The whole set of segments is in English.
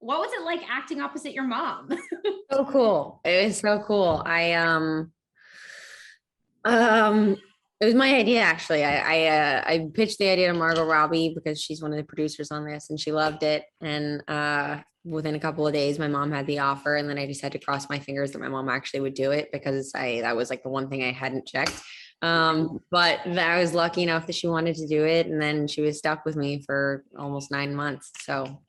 What was it like acting opposite your mom? So cool. It was so cool. Um, it was my idea actually. I pitched the idea to Margot Robbie because she's one of the producers on this, and she loved it. And within a couple of days, my mom had the offer, and then I just had to cross my fingers that my mom actually would do it because I that was like the one thing I hadn't checked. But I was lucky enough that she wanted to do it, and then she was stuck with me for almost 9 months. So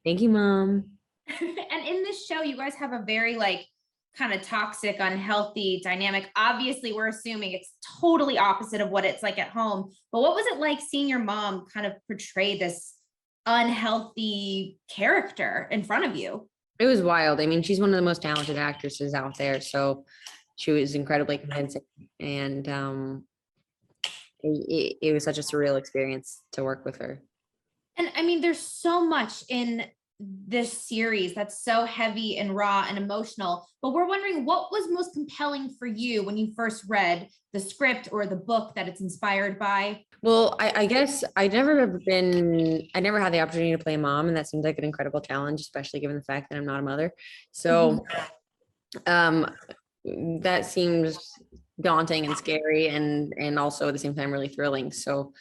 thank you, Mom. And in this show, you guys have a very like kind of toxic, unhealthy dynamic. Obviously, we're assuming it's totally opposite of what it's like at home. But what was it like seeing your mom kind of portray this unhealthy character in front of you? It was wild. I mean, she's one of the most talented actresses out there, so she was incredibly convincing, and it was such a surreal experience to work with her. And I mean, there's so much in this series that's so heavy and raw and emotional, but we're wondering what was most compelling for you when you first read the script or the book that it's inspired by? Well, I guess I never had the opportunity to play a mom, and that seems like an incredible challenge, especially given the fact that I'm not a mother. So, um, that seems daunting and scary, and also at the same time really thrilling. So,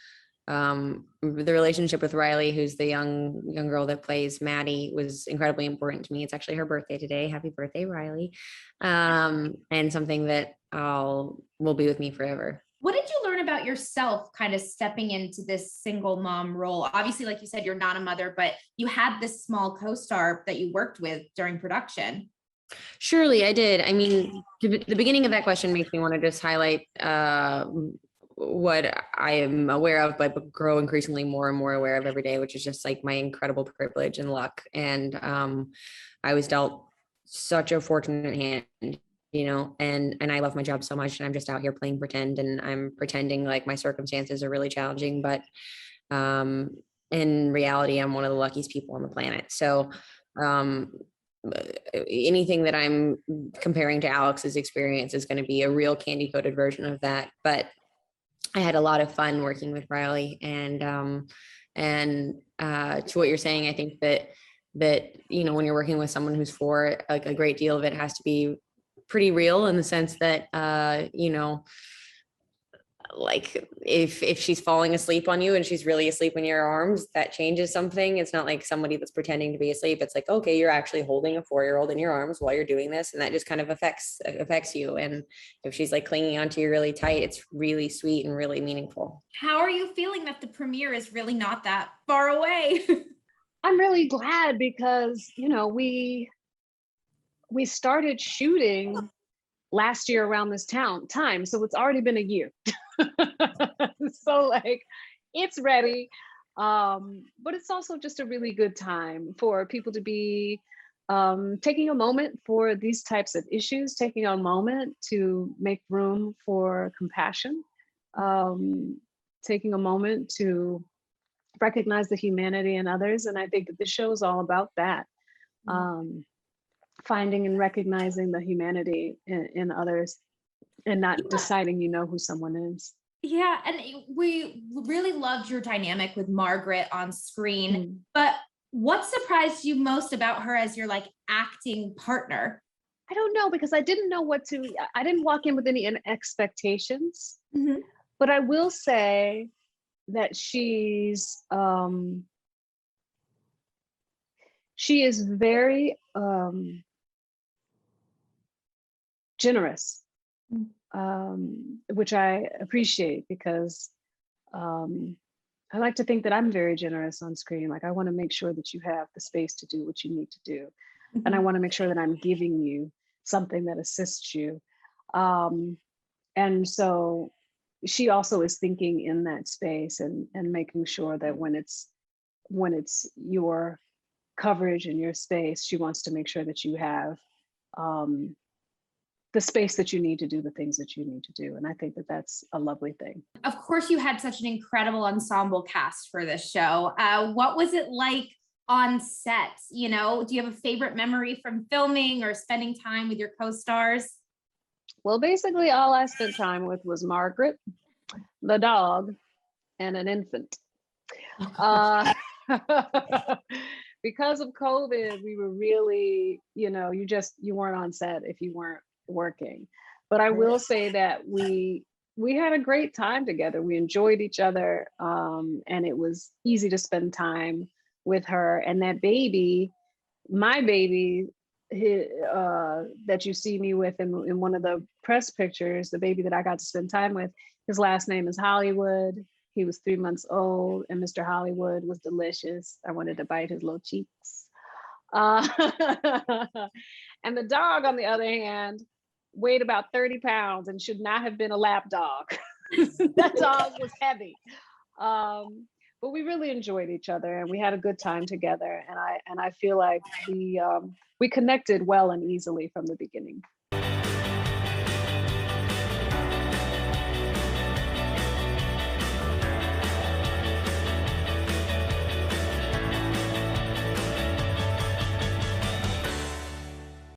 the relationship with Riley, who's the young girl that plays Maddie, was incredibly important to me. It's actually her birthday today. Happy birthday, Riley! And something that will be with me forever. What did you learn about yourself kind of stepping into this single mom role? Obviously, like you said, you're not a mother, but you had this small co-star that you worked with during production. Surely I did. I mean, the beginning of that question makes me want to just highlight what I am aware of, but grow increasingly more and more aware of every day, which is just like my incredible privilege and luck. And I was dealt such a fortunate hand, and I love my job so much, and I'm just out here playing pretend, and I'm pretending like my circumstances are really challenging, but um, in reality, I'm one of the luckiest people on the planet. So um, anything that I'm comparing to Alex's experience is going to be a real candy coated version of that. But I had a lot of fun working with Riley, and to what you're saying, I think that when you're working with someone who's four, like a great deal of it has to be pretty real in the sense that like if she's falling asleep on you and she's really asleep in your arms, that changes something. It's not like somebody that's pretending to be asleep. It's like, okay, you're actually holding a 4-year-old in your arms while you're doing this, and that just kind of affects you. And if she's like clinging onto you really tight, it's really sweet and really meaningful. How are you feeling that the premiere is really not that far away? I'm really glad because we started shooting last year around this time, so it's already been a year. So like it's ready, but it's also just a really good time for people to be taking a moment for these types of issues, taking a moment to make room for compassion, taking a moment to recognize the humanity in others. And I think that the show is all about that. Finding and recognizing the humanity in others, and not deciding who someone is. Yeah, and we really loved your dynamic with Margaret on screen. But what surprised you most about her as your like acting partner? I don't know, because I didn't know I didn't walk in with any expectations. But I will say that she is very generous, which I appreciate, because I like to think that I'm very generous on screen. Like, I want to make sure that you have the space to do what you need to do. And I want to make sure that I'm giving you something that assists you. And so she also is thinking in that space, and making sure that when it's your coverage and your space, she wants to make sure that you have the space that you need to do the things that you need to do. And I think that that's a lovely thing. Of course, you had such an incredible ensemble cast for this show. What was it like on set? Do you have a favorite memory from filming or spending time with your co-stars? Well, basically all I spent time with was Margaret, the dog, and an infant. because of COVID, we were really, you weren't on set if you weren't working. But I will say that we had a great time together. We enjoyed each other, and it was easy to spend time with her. And that baby, my baby, that you see me with in one of the press pictures, the baby that I got to spend time with, his last name is Hollywood. He was 3 months old, and Mr. Hollywood was delicious. I wanted to bite his little cheeks. And the dog, on the other hand, weighed about 30 pounds and should not have been a lap dog. That dog was heavy. But we really enjoyed each other, and we had a good time together. And I feel like we connected well and easily from the beginning.